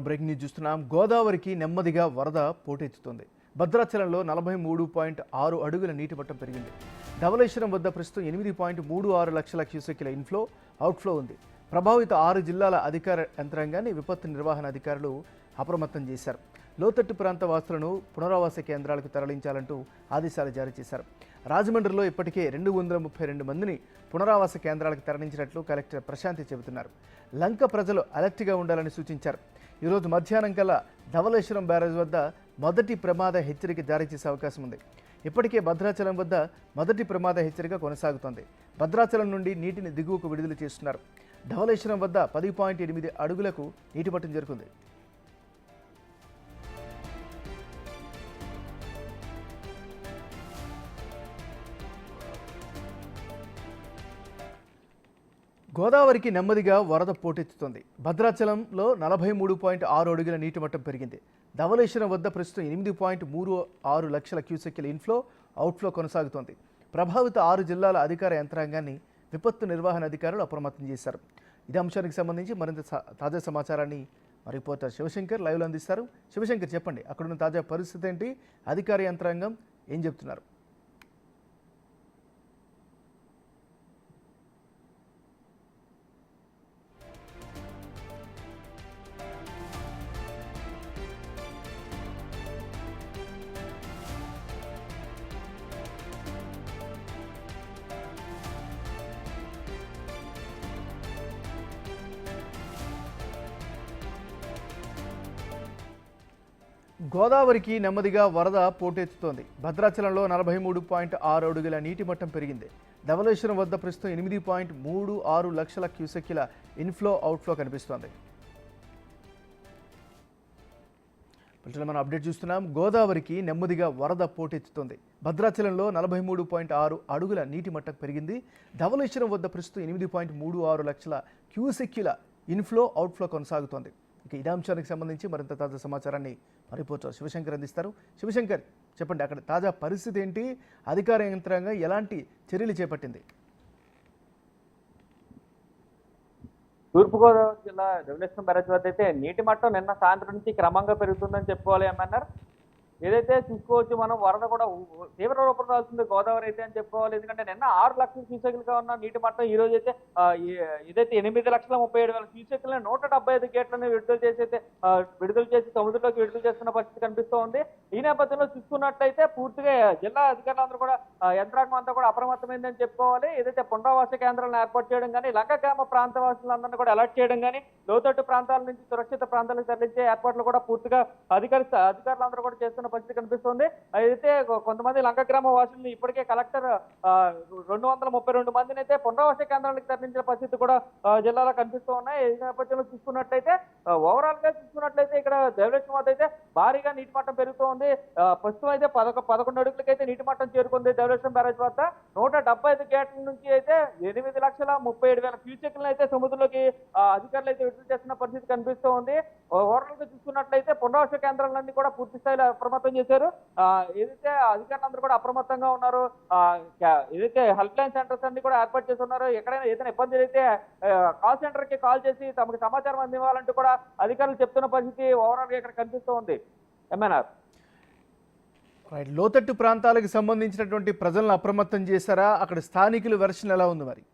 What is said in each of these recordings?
Breaking news చూస్తున్నాం. గోదావరికి నెమ్మదిగా వరద పోటెత్తుతోంది. భద్రాచలంలో 43.6 అడుగుల నీటి మట్టం పెరిగింది. ధవళేశ్వరం వద్ద ప్రస్తుతం 8.36 లక్షల క్యూసెక్కుల ఇన్ఫ్లో అవుట్ఫ్లో ఉంది. ప్రభావిత 6 జిల్లాల అధికార యంత్రాంగాన్ని విపత్తు నిర్వహణ అధికారులు అప్రమత్తం చేశారు. లోతట్టు ప్రాంత వాసులను పునరావాస కేంద్రాలకు తరలించాలంటూ ఆదేశాలు జారీ చేశారు. రాజమండ్రిలో ఇప్పటికే 232 మందిని పునరావాస కేంద్రాలకు తరలించినట్లు కలెక్టర్ ప్రశాంతి చెబుతున్నారు. లంక ప్రజలు అలర్ట్గా ఉండాలని సూచించారు. ఈరోజు మధ్యాహ్నం కల్లా ధవళేశ్వరం బ్యారేజ్ వద్ద మొదటి ప్రమాద హెచ్చరిక జారీ చేసే అవకాశం ఉంది. ఇప్పటికే భద్రాచలం వద్ద మొదటి ప్రమాద హెచ్చరిక కొనసాగుతోంది. భద్రాచలం నుండి నీటిని దిగువకు విడుదల చేస్తున్నారు. ధవళేశ్వరం వద్ద 10.8 అడుగులకు నీటి మట్టం చేరుకుంది. గోదావరికి నెమ్మదిగా వరద పోటెత్తుతోంది. భద్రాచలంలో 43.6 అడుగుల నీటి మట్టం పెరిగింది. ధవళేశ్వరం వద్ద ప్రస్తుతం 8.36 లక్షల క్యూసెక్కుల ఇన్ఫ్లో అవుట్ఫ్లో కొనసాగుతోంది. ప్రభావిత 6 జిల్లాల అధికార యంత్రాంగాన్ని విపత్తు నిర్వహణ అధికారులు అప్రమత్తం చేశారు. ఇదే అంశానికి సంబంధించి మరింత తాజా సమాచారాన్ని మా రిపోర్టర్ శివశంకర్ లైవ్లో అందిస్తారు. శివశంకర్, చెప్పండి, అక్కడున్న తాజా పరిస్థితి ఏంటి? అధికార యంత్రాంగం ఏం చెప్తున్నారు? గోదావరికి నెమ్మదిగా వరద పోటెత్తుతోంది. భద్రాచలంలో 43.6 అడుగుల నీటి మట్టం పెరిగింది. ధవళేశ్వరం వద్ద ప్రస్తుతం 8.36 లక్షల క్యూసెక్కుల ఇన్ఫ్లో అవుట్ఫ్లో కనిపిస్తోంది. మనం అప్డేట్ చూస్తున్నాం. గోదావరికి నెమ్మదిగా వరద పోటెత్తుతోంది. భద్రాచలంలో 43.6 అడుగుల నీటి మట్టం పెరిగింది. ధవళేశ్వరం వద్ద ప్రస్తుతం 8.36 లక్షల క్యూసెక్కుల ఇన్ఫ్లో అవుట్ఫ్లో కొనసాగుతోంది. ఇక ఇదే అంశానికి సంబంధించి మరింత తాజా సమాచారాన్ని రిపోర్టర్ శివశంకర్ అందిస్తారు. శివశంకర్, చెప్పండి, అక్కడ తాజా పరిస్థితి ఏంటి? అధికార యంత్రాంగం ఎలాంటి చర్యలు చేపట్టింది? తూర్పుగోదావరి జిల్లా ధవళేశ్వరం బ్యారేజ్ వద్ద అయితే నీటి మట్టం నిన్న సాయంత్రం నుంచి క్రమంగా పెరుగుతుందని చెప్పుకోవాలి ఏమన్నారు. ఏదైతే చూసుకోవచ్చు మనం, వరద కూడా తీవ్ర రూపం రాల్సింది గోదావరి అయితే అని చెప్పుకోవాలి. ఎందుకంటే నిన్న 6 లక్షల క్యూసెక్లుగా ఉన్న నీటి మట్టం ఈ రోజు అయితే ఇదైతే 8,37,000 క్యూసెక్లను 175 గేట్లను విడుదల చేసి సముద్రంలోకి విడుదల చేస్తున్న పరిస్థితి కనిపిస్తూ ఉంది. ఈ నేపథ్యంలో చూసుకున్నట్లయితే పూర్తిగా జిల్లా అధికారులందరూ కూడా యంత్రాంగం అంతా కూడా అప్రమత్తమైందని చెప్పుకోవాలి. ఏదైతే పునరావాస కేంద్రాలను ఏర్పాటు చేయడం కానీ, లంక గ్రామ ప్రాంత వాసులందరినీ కూడా అలర్ట్ చేయడం కానీ, లోతట్టు ప్రాంతాల నుంచి సురక్షిత ప్రాంతాలకు తరలించే ఏర్పాట్లు కూడా పూర్తిగా అధికారులందరూ కూడా చేస్తున్న పరిస్థితి కనిపిస్తుంది. అయితే కొంతమంది లంక గ్రామ వాసులను ఇప్పటికే కలెక్టర్ 232 మందిని అయితే పునరావాస కేంద్రాలకు తరలించిన పరిస్థితి కూడా జిల్లాలో కనిపిస్తూ ఉన్నాయి. ఈ నేపథ్యంలో చూసుకున్నట్లయితే ఓవరాల్ గా చూసుకున్నట్లయితే ఇక్కడ ధవళేశ్వరం వద్ద అయితే భారీగా నీటి మట్టం పెరుగుతూ ఉంది. ప్రస్తుతం అయితే 11 అడుగులకైతే నీటి మట్టం చేరుకుంది. ధవళేశ్వరం బ్యారేజ్ వద్ద 175 గేట్ల నుంచి అయితే 8,37,000 క్యూసెక్లను అయితే సముద్రంలోకి అధికారులు అయితే విడుదల చేస్తున్న పరిస్థితి కనిపిస్తూ ఉంది. ఓవరాల్ గా చూసుకున్నట్లయితే పునరావాస కేంద్రాలన్నీ కూడా పూర్తి స్థాయిలో అప్రమత్తం చేశారు. ఏదైతే అధికారులందరూ కూడా అప్రమత్తంగా ఉన్నారు. ఏదైతే హెల్ప్ లైన్ సెంటర్స్ అన్ని కూడా ఏర్పాటు చేసి ఉన్నారు. ఎక్కడైనా ఏదైనా ఇబ్బంది అయితే కాల్ సెంటర్ కి కాల్ చేసి తమకు సమాచారం అందివ్వాలంటూ కూడా అధికారులు చెప్తున్న పరిస్థితి ఓవరాల్ గా ఇక్కడ కనిపిస్తూ ఉంది. ఎంఎన్ఆర్ లోతట్టు ప్రాంతాలకు సంబంధించినటువంటి ప్రజలను అప్రమత్తం చేశారా? అక్కడ స్థానికుల వెర్షన్ ఎలా ఉంది మరి?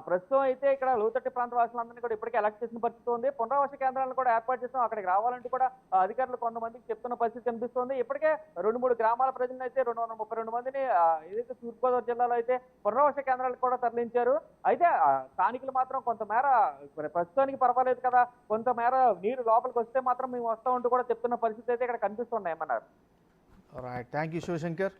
ప్రస్తుతం అయితే ఇక్కడ లోతట్టు ప్రాంత వాసులందరినీ కూడా ఇప్పటికే అలర్ట్ చేసిన పరిస్థితి ఉంది. పునరావాస కేంద్రాలను కూడా ఏర్పాటు చేస్తాం, అక్కడికి రావాలంటూ కూడా అధికారులు కొంతమందికి చెప్తున్న పరిస్థితి కనిపిస్తుంది. ఇప్పటికే 2-3 గ్రామాల ప్రజలను అయితే 232 మందిని ఏదైతే తూర్పుగోదావరి జిల్లాలో అయితే పునరావాస కేంద్రాలకు కూడా తరలించారు. అయితే స్థానికులు మాత్రం కొంతమేర ప్రస్తుతానికి పర్వాలేదు కదా, కొంతమేర నీరు లోపలికి వస్తే మాత్రం మేము వస్తామంటూ కూడా చెప్తున్న పరిస్థితి అయితే ఇక్కడ కనిపిస్తున్నాయి. ఏమన్నారు? Thank you Shivshankar.